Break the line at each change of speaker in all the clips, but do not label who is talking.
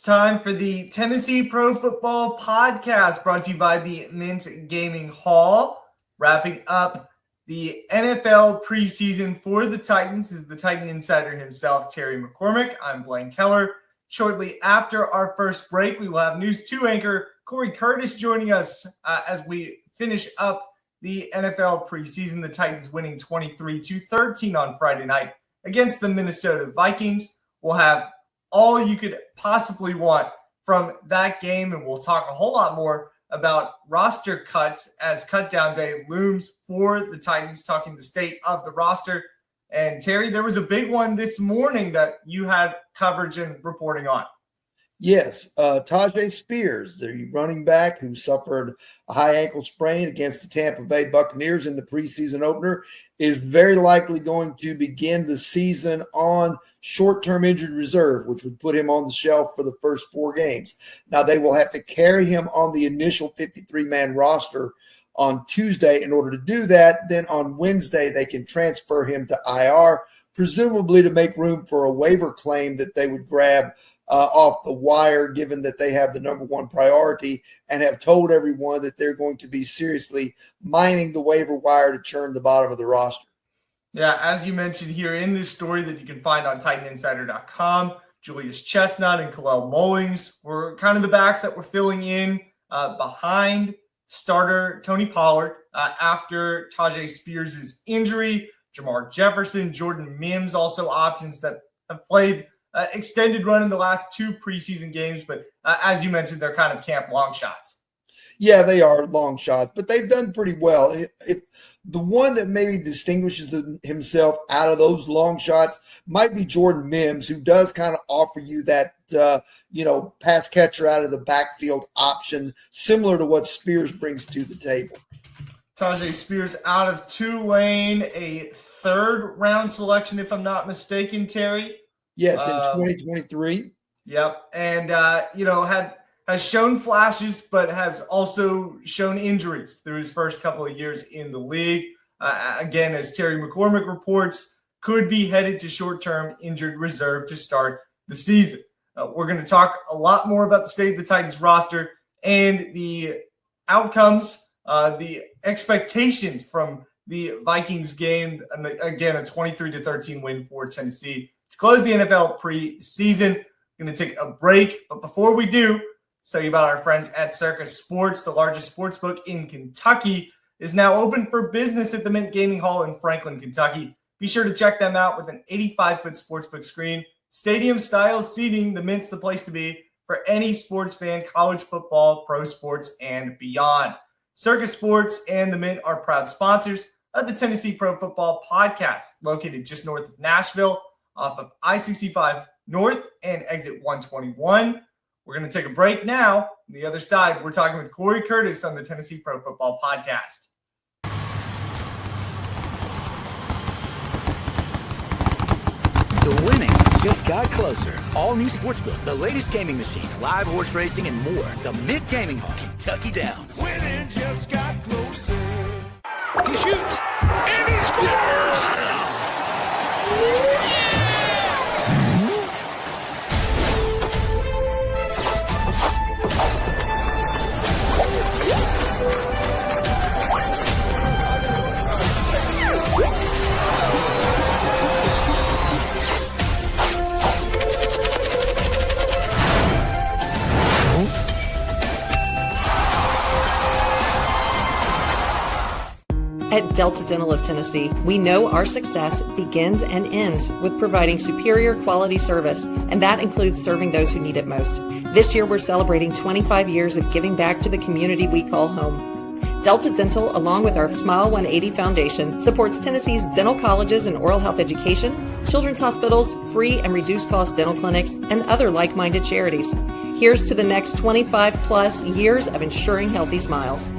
time for the Tennessee Pro Football Podcast, brought to you by the Mint Gaming Hall. Wrapping up the NFL preseason for the Titans is the Titan insider himself, Terry McCormick. I'm Blaine Kellar. Shortly after our first break, we will have News 2 anchor Cory Curtis joining us as we finish up the NFL preseason. The Titans winning 23-13 on Friday night against the Minnesota Vikings. We'll have all you could possibly want from that game, and we'll talk a whole lot more about roster cuts as cutdown day looms for the Titans, talking the state of the roster. And Terry, there was a big one this morning that you had coverage and reporting on.
Yes, Tyjae Spears, the running back who suffered a high ankle sprain against the Tampa Bay Buccaneers in the preseason opener, is very likely going to begin the season on short-term injured reserve, which would put him on the shelf for the first 4 games. Now, they will have to carry him on the initial 53-man roster on Tuesday in order to do that. Then on Wednesday, they can transfer him to IR, presumably to make room for a waiver claim that they would grab off the wire, given that they have the number one priority and have told everyone that they're going to be seriously mining the waiver wire to churn the bottom of the roster.
Yeah, as you mentioned here in this story that you can find on TitanInsider.com, Julius Chestnut and Khalil Mullings were kind of the backs that were filling in behind starter Tony Pollard after Tyjae Spears' injury. Jamar Jefferson, Jordan Mims, also options that have played extended run in the last 2 preseason games, but as you mentioned, they're kind of camp long shots.
Yeah, they are long shots, but they've done pretty well. If the one that maybe distinguishes himself out of those long shots might be Jordan Mims, who does kind of offer you that, pass catcher out of the backfield option, similar to what Spears brings to the table.
Tyjae Spears out of Tulane, a 3rd-round selection, if I'm not mistaken, Terry.
Yes, in 2023.
Yep, and has shown flashes, but has also shown injuries through his first couple of years in the league. Again, as Terry McCormick reports, could be headed to short-term injured reserve to start the season. We're going to talk a lot more about the state of the Titans roster and the outcomes, the expectations from the Vikings game. And again, a 23-13 win for Tennessee to close the NFL preseason. We're going to take a break, but before we do, let's tell you about our friends at Circus Sports. The largest sports book in Kentucky is now open for business at the Mint Gaming Hall in Franklin, Kentucky. Be sure to check them out with an 85-foot sportsbook screen, stadium-style seating. The Mint's the place to be for any sports fan, college football, pro sports, and beyond. Circus Sports and the Mint are proud sponsors of the Tennessee Pro Football Podcast, located just north of Nashville, off of I-65 North and exit 121. We're going to take a break now. On the other side, we're talking with Cory Curtis on the Tennessee Pro Football Podcast.
The winning just got closer. All new Sportsbook, the latest gaming machines, live horse racing, and more. The Mint Gaming Hall, Kentucky Downs.
Winning just got closer.
He shoots, and he scores!
At Delta Dental of Tennessee, we know our success begins and ends with providing superior quality service, and that includes serving those who need it most. This year, we're celebrating 25 years of giving back to the community we call home. Delta Dental, along with our Smile 180 Foundation, supports Tennessee's dental colleges and oral health education, children's hospitals, free and reduced cost dental clinics, and other like-minded charities. Here's to the next 25 plus years of ensuring healthy smiles.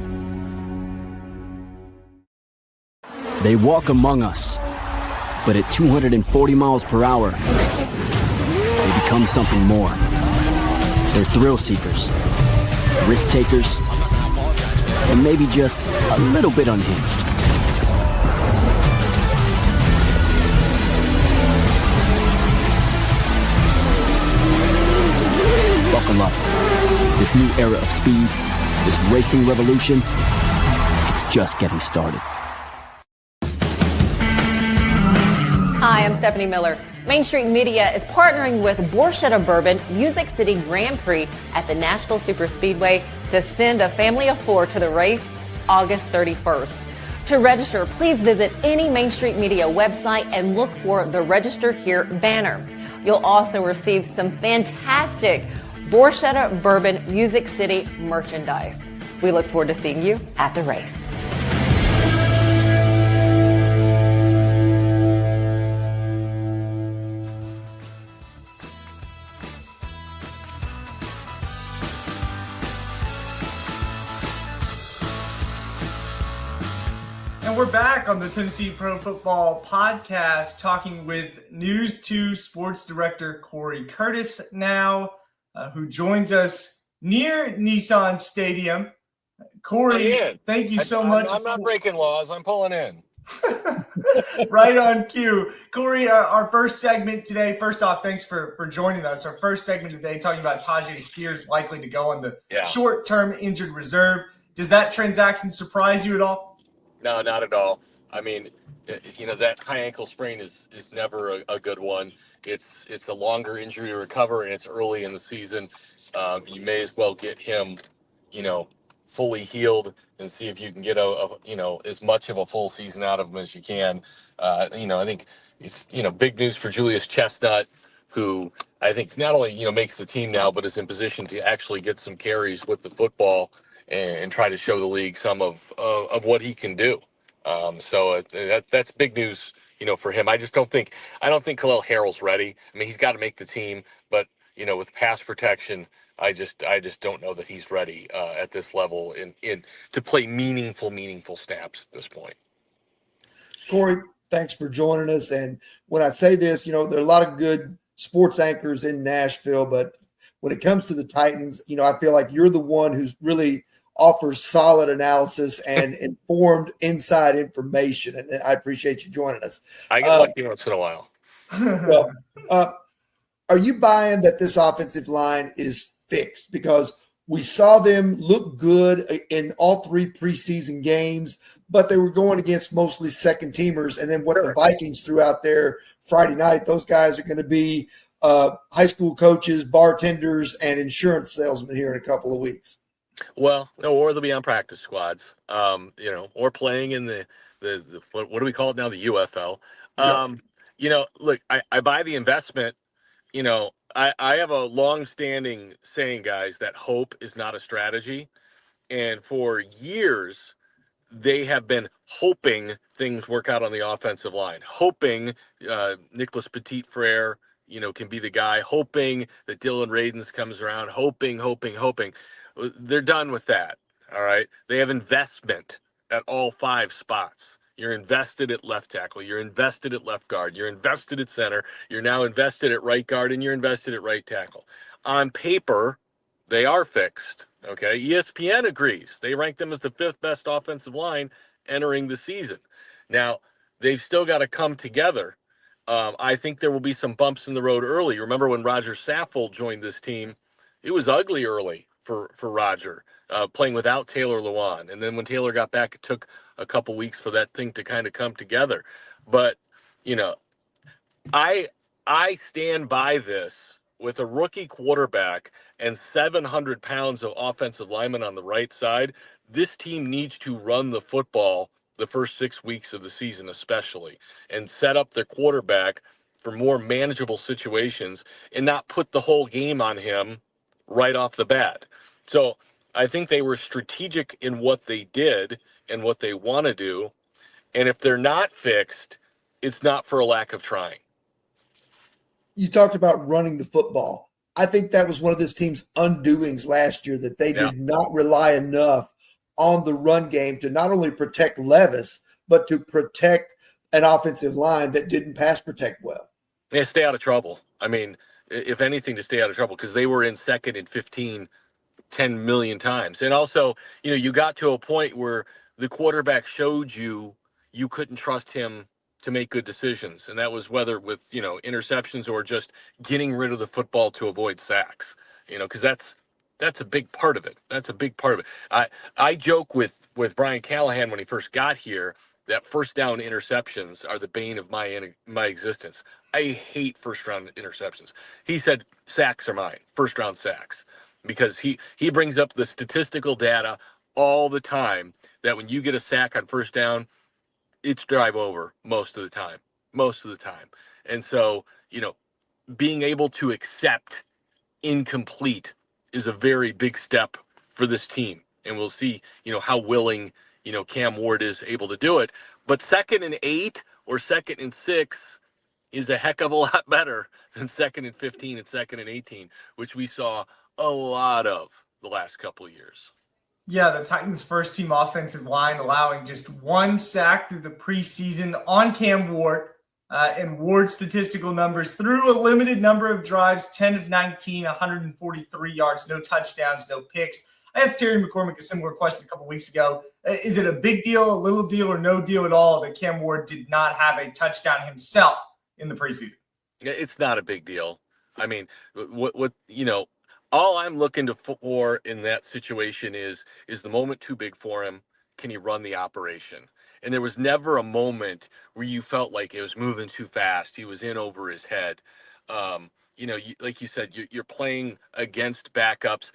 They walk among us, but at 240 miles per hour, they become something more. They're thrill seekers, risk takers, and maybe just a little bit unhinged. This new era of speed, this racing revolution, it's just getting started.
Hi, I'm Stephanie Miller. Main Street Media is partnering with Borchetta Bourbon Music City Grand Prix at the Nashville Superspeedway to send a family of 4 to the race August 31st. To register, please visit any Main Street Media website and look for the Register Here banner. You'll also receive some fantastic Borchetta Bourbon Music City merchandise. We look forward to seeing you at the race.
And we're back on the Tennessee Pro Football Podcast talking with News 2 Sports Director Cory Curtis now, who joins us near Nissan Stadium. Cory, thank you so much.
I'm not breaking laws. I'm pulling in.
Right on cue. Cory, our first segment today, first off, thanks for joining us. Our first segment today talking about Tyjae Spears likely to go on the short-term injured reserve. Does that transaction surprise you at all?
No, not at all. I mean, that high ankle sprain is never a good one. It's a longer injury to recover, and it's early in the season. You may as well get him, fully healed and see if you can get as much of a full season out of him as you can. I think it's big news for Julius Chestnut, who I think not only makes the team now, but is in position to actually get some carries with the football and try to show the league some of what he can do. So that's big news, for him. I don't think Khalil Harrell's ready. I mean, he's got to make the team, but with pass protection, I just don't know that he's ready at this level in to play meaningful snaps at this point.
Cory, thanks for joining us. And when I say this, there are a lot of good sports anchors in Nashville, but when it comes to the Titans, I feel like you're the one who's really offers solid analysis and informed inside information. And I appreciate you joining us.
I get lucky once in a while.
Well, are you buying that this offensive line is fixed? Because we saw them look good in all 3 preseason games, but they were going against mostly second teamers. And then what the Vikings threw out there Friday night, those guys are going to be high school coaches, bartenders, and insurance salesmen here in a couple of weeks.
Well, or they'll be on practice squads, or playing in the what do we call it now? The UFL. Look, I buy the investment. I have a long-standing saying, guys, that hope is not a strategy. And for years, they have been hoping things work out on the offensive line, hoping Nicholas Petit-Frere, can be the guy, hoping that Dylan Radins comes around, hoping. They're done with that. All right. They have investment at all 5 spots. You're invested at left tackle. You're invested at left guard. You're invested at center. You're now invested at right guard, and you're invested at right tackle. On paper, they are fixed. Okay. ESPN agrees. They rank them as the 5th best offensive line entering the season. Now, they've still got to come together. I think there will be some bumps in the road early. Remember when Roger Saffold joined this team, it was ugly early for Roger, playing without Taylor Lewan. And then when Taylor got back, it took a couple weeks for that thing to kind of come together. But, I stand by this with a rookie quarterback and 700 pounds of offensive linemen on the right side. This team needs to run the football the first 6 weeks of the season, especially, and set up their quarterback for more manageable situations and not put the whole game on him right off the bat. So I think they were strategic in what they did and what they want to do. And if they're not fixed, it's not for a lack of trying.
You talked about running the football. I think that was one of this team's undoings last year, that they did not rely enough on the run game to not only protect Levis, but to protect an offensive line that didn't pass protect well.
Yeah, stay out of trouble. I mean, if anything, to stay out of trouble, because they were in second and 15 10 million times. And also, you got to a point where the quarterback showed you couldn't trust him to make good decisions. And that was whether with, interceptions or just getting rid of the football to avoid sacks, because That's a big part of it. That's a big part of it. I joke with Brian Callahan when he first got here that first down interceptions are the bane of my existence. I hate first round interceptions. He said sacks are mine, first round sacks, because he brings up the statistical data all the time that when you get a sack on first down, it's drive over most of the time, most of the time. And so, being able to accept incomplete is a very big step for this team. And we'll see, how willing, Cam Ward is able to do it. But 2nd and 8 or 2nd and 6 is a heck of a lot better than 2nd and 15 and 2nd and 18, which we saw a lot of the last couple of years.
Yeah, the Titans' first team offensive line allowing just 1 sack through the preseason on Cam Ward. And Ward's statistical numbers through a limited number of drives, 10 of 19, 143 yards, no touchdowns, no picks. I asked Terry McCormick a similar question a couple weeks ago. Is it a big deal, a little deal, or no deal at all that Cam Ward did not have a touchdown himself in the preseason?
It's not a big deal. I mean, all I'm looking for in that situation is the moment too big for him? Can he run the operation? And there was never a moment where you felt like it was moving too fast. He was in over his head. Like you said, you're playing against backups.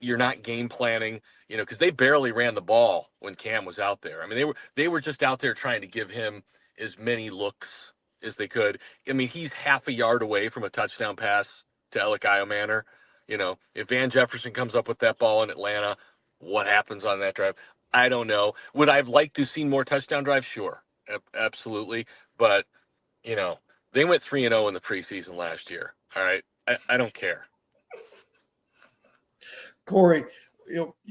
You're not game planning, because they barely ran the ball when Cam was out there. I mean, they were just out there trying to give him as many looks as they could. I mean, he's half a yard away from a touchdown pass to Alec Iomanner. If Van Jefferson comes up with that ball in Atlanta, what happens on that drive? I don't know. Would I have liked to have seen more touchdown drives? Sure. Absolutely. But, they went 3-0 in the preseason last year. All right. I don't care.
Cory,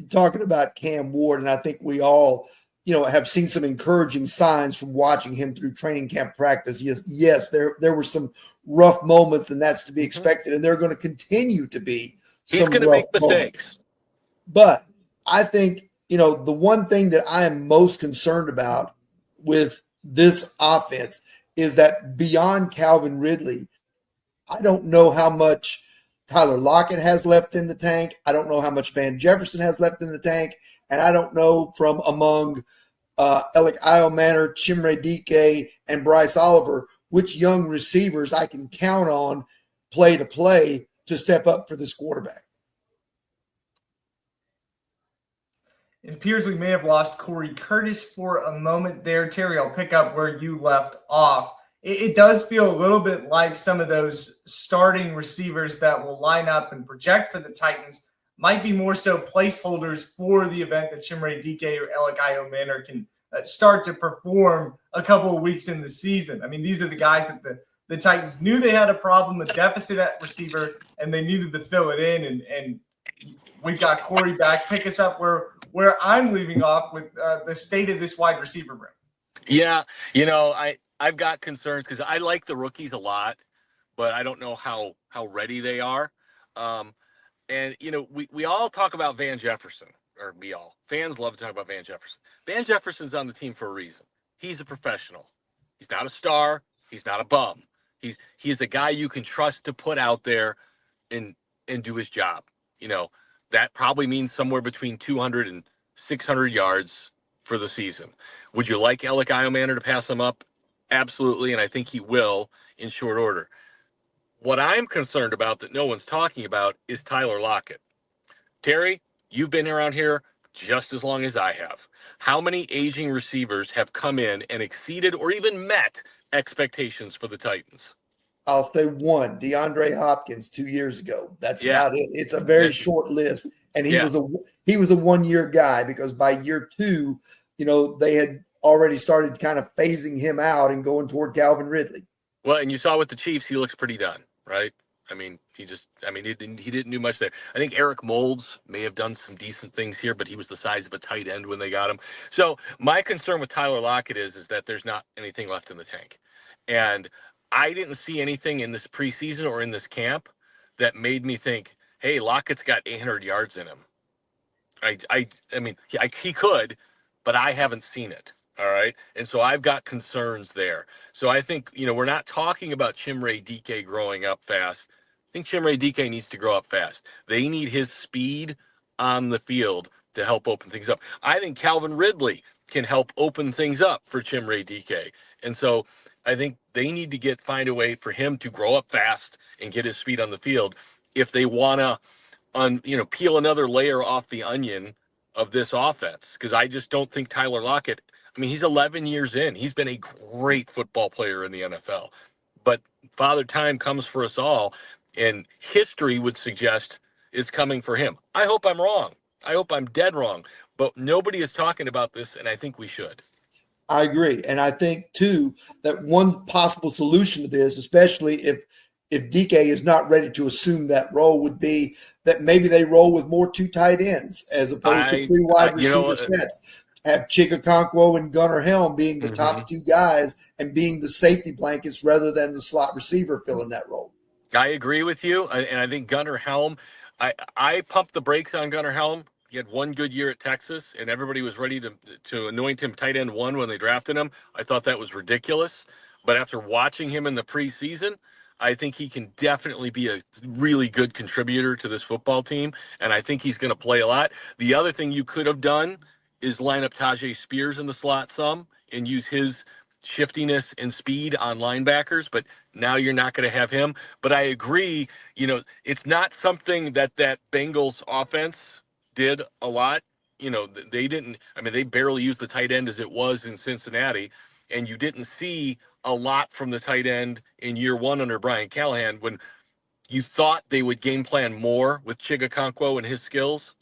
talking about Cam Ward, and I think we all, have seen some encouraging signs from watching him through training camp practice. Yes, there were some rough moments, and that's to be expected, and there are going to continue to be some
He's going to make mistakes.
Moments. But I think, the one thing that I am most concerned about with this offense is that beyond Calvin Ridley, I don't know how much Tyler Lockett has left in the tank. I don't know how much Van Jefferson has left in the tank. And I don't know from among Alec Iomanner, Chimere Dike, and Bryce Oliver, which young receivers I can count on play to step up for this quarterback.
It appears we may have lost Cory Curtis for a moment there. Terry, I'll pick up where you left off. It does feel a little bit like some of those starting receivers that will line up and project for the Titans might be more so placeholders for the event that Chimere Dike or Alec Iomanner can start to perform a couple of weeks in the season. I mean, these are the guys that the Titans knew they had a problem, a deficit at receiver, and they needed to fill it in. And we've got Cory back. Pick us up where I'm leaving off with the state of this wide receiver room.
Yeah, I've got concerns because I like the rookies a lot, but I don't know how ready they are. And we all talk about Van Jefferson, or we all fans love to talk about Van Jefferson. Van Jefferson's on the team for a reason. He's a professional. He's not a star. He's not a bum. He's a guy you can trust to put out there and do his job. That probably means somewhere between 200 and 600 yards for the season. Would you like Alec Iomanner to pass him up? Absolutely, and I think he will in short order. What I'm concerned about that no one's talking about is Tyler Lockett. Terry, you've been around here just as long as I have. How many aging receivers have come in and exceeded or even met expectations for the Titans?
I'll say one, DeAndre Hopkins 2 years ago. That's not it. It's a very short list. And he was a 1 year guy because by year 2, they had already started kind of phasing him out and going toward Calvin Ridley.
Well, and you saw with the Chiefs, he looks pretty done, right? I mean, he didn't do much there. I think Eric Moulds may have done some decent things here, but he was the size of a tight end when they got him. So my concern with Tyler Lockett is that there's not anything left in the tank. And I didn't see anything in this preseason or in this camp that made me think, hey, Lockett's got 800 yards in him. I mean, he could, but I haven't seen it. All right. And so I've got concerns there. So I think, we're not talking about Chimere Dike growing up fast. think Chimere DK needs to grow up fast. They need his speed on the field to help open things up. I think Calvin Ridley can help open things up for Chimere DK. And so I think they need to find a way for him to grow up fast and get his feet on the field if they want to peel another layer off the onion of this offense. Because I just don't think Tyler Lockett, I mean, he's 11 years in. He's been a great football player in the NFL. But Father Time comes for us all, and history would suggest it's coming for him. I hope I'm wrong. I hope I'm dead wrong. But nobody is talking about this, and I think we should.
I agree. And I think, too, that one possible solution to this, especially if DK is not ready to assume that role, would be that maybe they roll with more 2 tight ends as opposed to 3 wide receiver sets. Have Chigakonkwo and Gunnar Helm being the top 2 guys and being the safety blankets rather than the slot receiver filling that role.
I agree with you. And I think Gunnar Helm, I pumped the brakes on Gunnar Helm. He had one good year at Texas, and everybody was ready to anoint him tight end 1 when they drafted him. I thought that was ridiculous. But after watching him in the preseason, I think he can definitely be a really good contributor to this football team, and I think he's going to play a lot. The other thing you could have done is line up Tajay Spears in the slot some and use his shiftiness and speed on linebackers, but now you're not going to have him. But I agree, it's not something that Bengals offense did a lot. They didn't, they barely used the tight end as it was in Cincinnati, and you didn't see a lot from the tight end in year 1 under Brian Callahan when you thought they would game plan more with Chigakonkwo and his skills.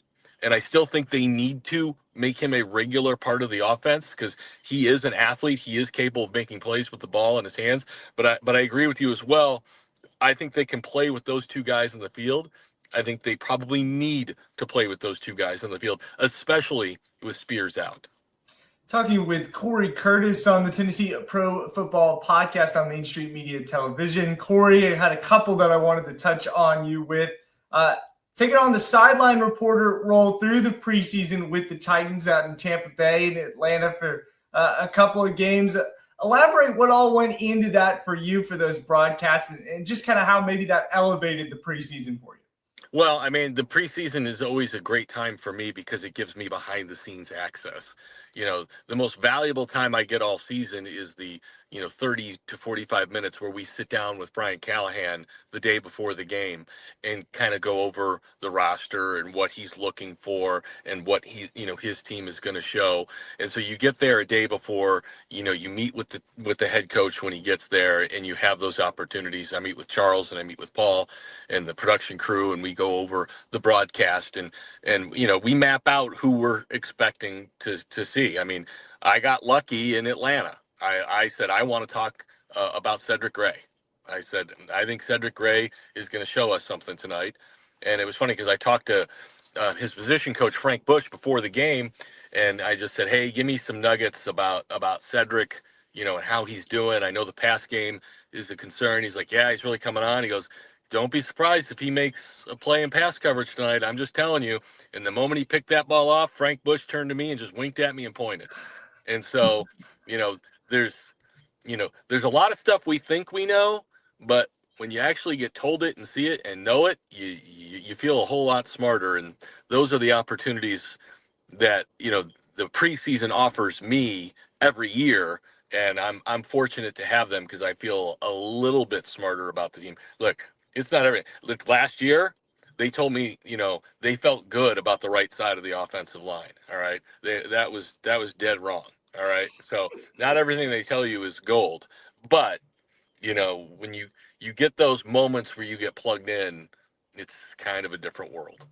And I still think they need to make him a regular part of the offense because he is an athlete. He is capable of making plays with the ball in his hands. But I agree with you as well. I think they can play with those 2 guys in the field. I think they probably need to play with those 2 guys in the field, especially with Spears out.
Talking with Cory Curtis on the Tennessee Pro Football Podcast on Main Street Media Television. Cory, I had a couple that I wanted to touch on you with. Taking on the sideline reporter role through the preseason with the Titans out in Tampa Bay and Atlanta for a couple of games. Elaborate what all went into that for you for those broadcasts and just kind of how maybe that elevated the preseason for you.
Well, the preseason is always a great time for me because it gives me behind the scenes access. The most valuable time I get all season is the 30 to 45 minutes where we sit down with Brian Callahan the day before the game and kind of go over the roster and what he's looking for and what his team is going to show. And so you get there a day before, you meet with the head coach when he gets there and you have those opportunities. I meet with Charles and I meet with Paul and the production crew and we go over the broadcast and we map out who we're expecting to see. I got lucky in Atlanta. I said, I want to talk about Cedric Gray. I said, I think Cedric Gray is going to show us something tonight. And it was funny because I talked to his position coach, Frank Bush, before the game. And I just said, hey, give me some nuggets about Cedric, and how he's doing. I know the pass game is a concern. He's like, yeah, he's really coming on. He goes, don't be surprised if he makes a play in pass coverage tonight. I'm just telling you. And the moment he picked that ball off, Frank Bush turned to me and just winked at me and pointed. And so, there's a lot of stuff we think we know, but when you actually get told it and see it and know it, you feel a whole lot smarter. And those are the opportunities that, the preseason offers me every year. And I'm fortunate to have them because I feel a little bit smarter about the team. Look, it's not everything. Look, last year, they told me, they felt good about the right side of the offensive line. All right. That was dead wrong. All right. So not everything they tell you is gold, but when you get those moments where you get plugged in, it's kind of a different world.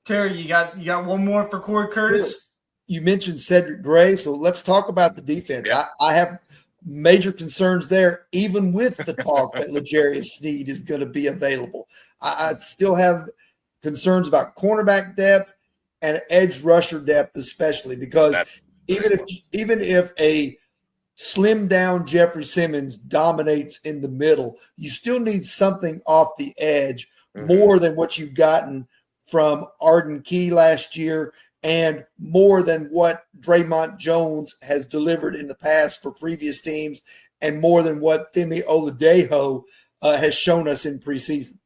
Terry, you got one more for Cory Curtis?
Sure. You mentioned Cedric Gray, so let's talk about the defense. Yeah. I have major concerns there, even with the talk that L'Jarius Sneed is going to be available. I still have concerns about cornerback depth and edge rusher depth, especially because even if a slim down Jeffrey Simmons dominates in the middle, you still need something off the edge more than what you've gotten from Arden Key last year and more than what Draymond Jones has delivered in the past for previous teams and more than what Femi Oladejo has shown us in preseason.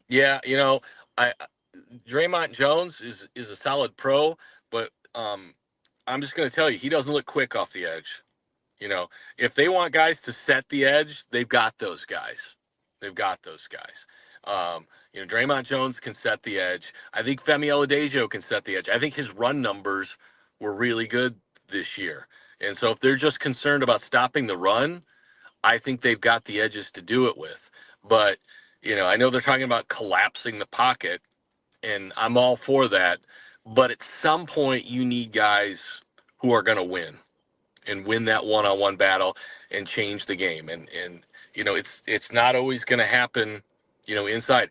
Yeah, Draymond Jones is a solid pro, but I'm just going to tell you, he doesn't look quick off the edge. If they want guys to set the edge, they've got those guys. Draymond Jones can set the edge. I think Femi Oladejo can set the edge. I think his run numbers were really good this year. And so if they're just concerned about stopping the run, I think they've got the edges to do it with. But, I know they're talking about collapsing the pocket, and I'm all for that. But at some point, you need guys who are going to win that one-on-one battle and change the game. And it's not always going to happen, inside.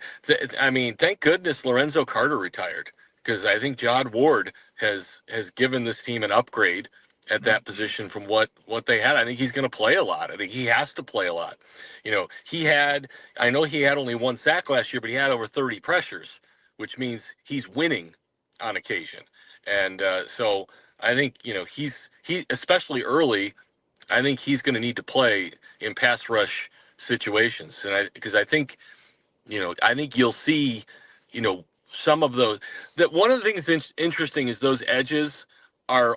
I mean, thank goodness Lorenzo Carter retired, because I think Jod Ward has given this team an upgrade at that position from what they had. I think he's going to play a lot. I think he has to play a lot. I know he had only 1 sack last year, but he had over 30 pressures, which means he's winning on occasion. And so I think, he especially early, I think he's going to need to play in pass rush situations. And because I think you'll see, some of those. That one of the things that's interesting is those edges are,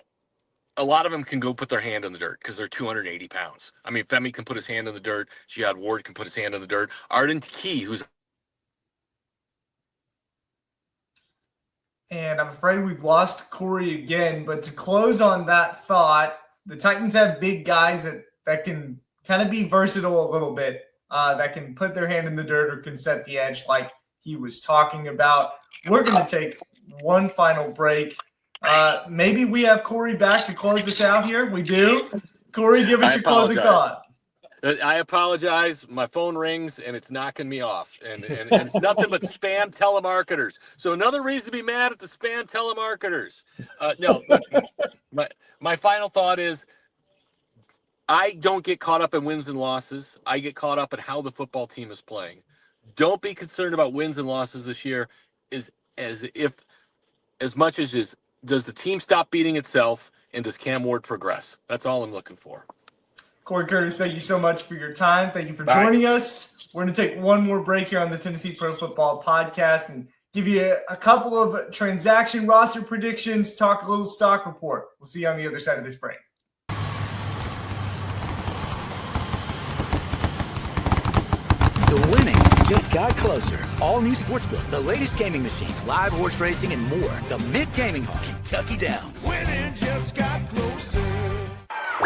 a lot of them can go put their hand in the dirt because they're 280 pounds. I mean, Femi can put his hand in the dirt. Jihad Ward can put his hand in the dirt. Arden Key, who's.
And I'm afraid we've lost Cory again. But to close on that thought, the Titans have big guys that can kind of be versatile a little bit, that can put their hand in the dirt or can set the edge like he was talking about. We're going to take one final break. Maybe we have Cory back to close us out here. We do. Cory, give us your closing thought.
I apologize. My phone rings and it's knocking me off. And it's nothing but spam telemarketers. So another reason to be mad at the spam telemarketers. No, my final thought is, I don't get caught up in wins and losses. I get caught up in how the football team is playing. Don't be concerned about wins and losses this year as much as does the team stop beating itself, and does Cam Ward progress? That's all I'm looking for.
Cory Curtis, thank you so much for your time. Thank you for joining us. We're going to take one more break here on the Tennessee Pro Football Podcast and give you a couple of transaction roster predictions, talk a little stock report. We'll see you on the other side of this break.
The winning just got closer. All new Sportsbook, the latest gaming machines, live horse racing, and more. The Mid Gaming Hall, Kentucky Downs.
Winning just got closer.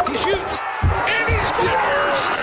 He shoots, and he scores!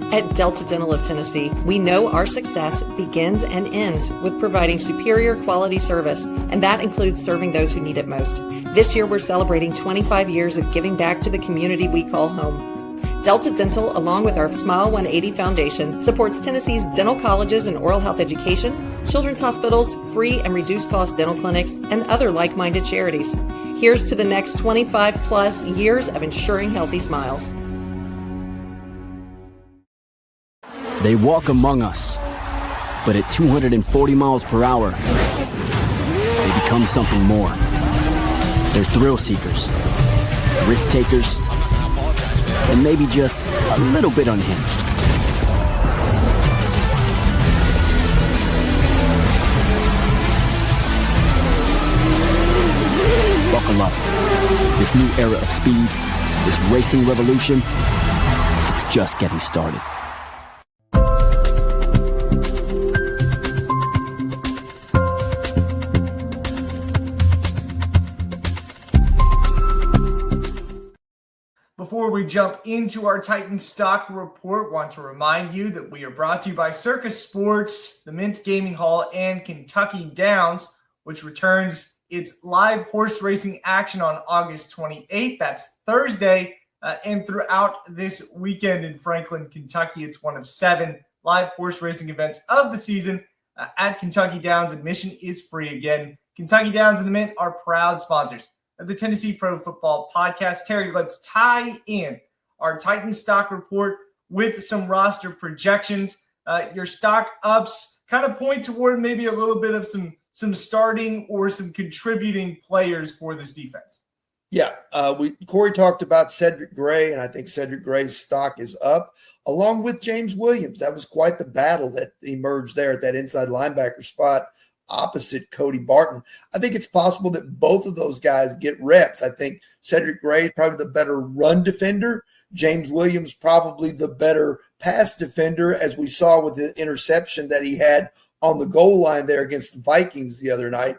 At Delta Dental of Tennessee, we know our success begins and ends with providing superior quality service, and that includes serving those who need it most. This year, we're celebrating 25 years of giving back to the community we call home. Delta Dental, along with our Smile 180 Foundation, supports Tennessee's dental colleges and oral health education, children's hospitals, free and reduced cost dental clinics, and other like-minded charities. Here's to the next 25 plus years of ensuring healthy smiles.
They walk among us, but at 240 miles per hour, they become something more. They're thrill seekers, risk takers, and maybe just a little bit unhinged. Buckle up. This new era of speed, this racing revolution, it's just getting started.
Before we jump into our Titans stock report, want to remind you that we are brought to you by Circus Sports, the Mint Gaming Hall, and Kentucky Downs, which returns its live horse racing action on August 28th. That's Thursday, and throughout this weekend in Franklin, Kentucky. It's one of 7 live horse racing events of the season. at Kentucky Downs. Admission is free again. Kentucky Downs and the Mint are proud sponsors of the Tennessee Pro Football Podcast. Terry, let's tie in our Titans stock report with some roster projections. Your stock ups kind of point toward maybe a little bit of some starting or some contributing players for this defense.
Yeah, Cory talked about Cedric Gray, and I think Cedric Gray's stock is up, along with James Williams. That was quite the battle that emerged there at that inside linebacker spot opposite Cody Barton. I think it's possible that both of those guys get reps. I think Cedric Gray is probably the better run defender. James Williams probably the better pass defender, as we saw with the interception that he had on the goal line there against the Vikings the other night.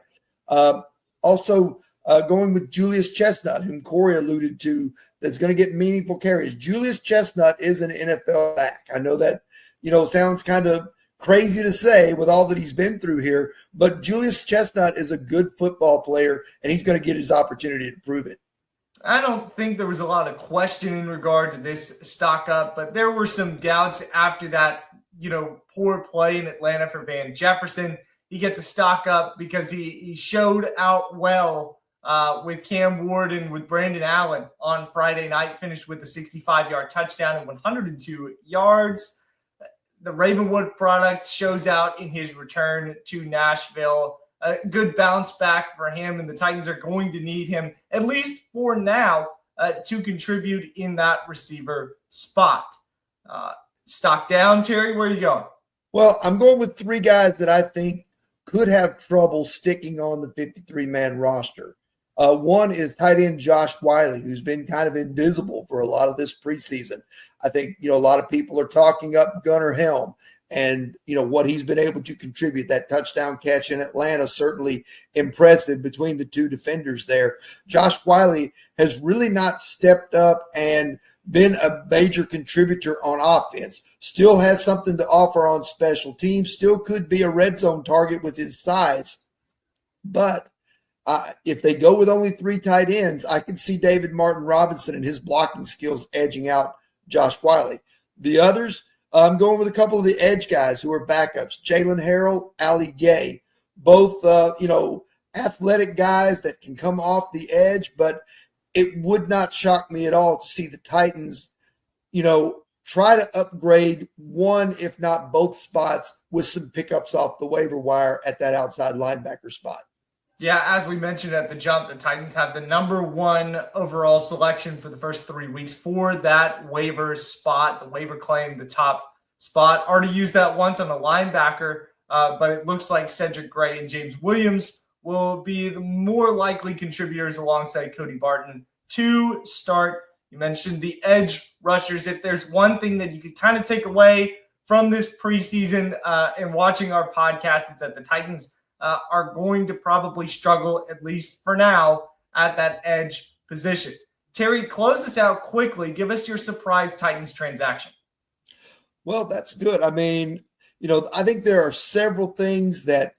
Going with Julius Chestnut, whom Cory alluded to, that's going to get meaningful carries. Julius Chestnut is an NFL back. I know that, sounds kind of crazy to say with all that he's been through here, but Julius Chestnut is a good football player, and he's going to get his opportunity to prove it.
I don't think there was a lot of question in regard to this stock up, but there were some doubts after that, poor play in Atlanta for Van Jefferson. He gets a stock up because he showed out well with Cam Ward and with Brandon Allen on Friday night, finished with a 65-yard touchdown and 102 yards. The Ravenwood product shows out in his return to Nashville. A good bounce back for him, and the Titans are going to need him, at least for now, to contribute in that receiver spot. Stock down, Terry, where are you going?
Well, I'm going with three guys that I think could have trouble sticking on the 53-man roster. One is tight end Josh Wiley, who's been kind of invisible for a lot of this preseason. I think, a lot of people are talking up Gunnar Helm and, what he's been able to contribute. That touchdown catch in Atlanta, certainly impressive between the two defenders there. Josh Wiley has really not stepped up and been a major contributor on offense. Still has something to offer on special teams. Still could be a red zone target with his size. But if they go with only three tight ends, I can see David Martin Robinson and his blocking skills edging out Josh Wiley. The others, I'm going with a couple of the edge guys who are backups. Jalen Harrell, Ali Gay, both, athletic guys that can come off the edge, but it would not shock me at all to see the Titans, try to upgrade one, if not both spots with some pickups off the waiver wire at that outside linebacker spot.
Yeah, as we mentioned at the jump, the Titans have the number one overall selection for the first 3 weeks for that waiver spot, the waiver claim, the top spot. Already used that once on a linebacker, but it looks like Cedric Gray and James Williams will be the more likely contributors alongside Cody Barton to start. You mentioned the edge rushers. If there's one thing that you could kind of take away from this preseason and watching our podcast, it's that the Titans are going to probably struggle, at least for now, at that edge position. Terry, close us out quickly. Give us your surprise Titans transaction.
Well, that's good. I mean, I think there are several things that,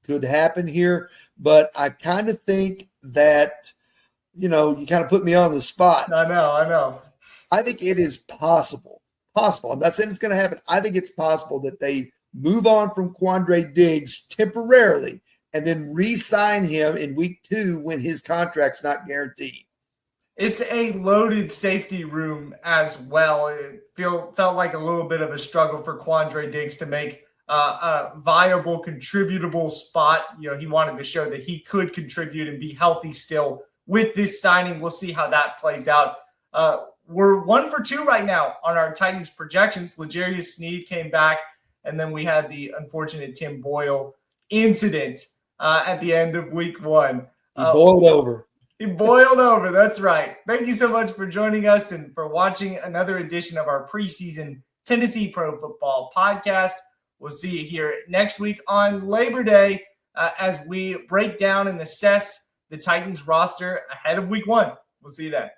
could happen here, but I kind of think that, you kind of put me on the spot.
I know.
I think it is possible. I'm not saying it's going to happen. I think it's possible that they move on from Quandre Diggs temporarily and then re-sign him in week 2 when his contract's not guaranteed.
It's a loaded safety room as well. It felt like a little bit of a struggle for Quandre Diggs to make a viable, contributable spot. He wanted to show that he could contribute and be healthy still with this signing. We'll see how that plays out. We're 1 for 2 right now on our Titans projections. L'Jarius Sneed came back, and then we had the unfortunate Tim Boyle incident at the end of week 1.
He boiled over.
He boiled over. That's right. Thank you so much for joining us and for watching another edition of our preseason Tennessee Pro Football Podcast. We'll see you here next week on Labor Day as we break down and assess the Titans roster ahead of week 1. We'll see you then.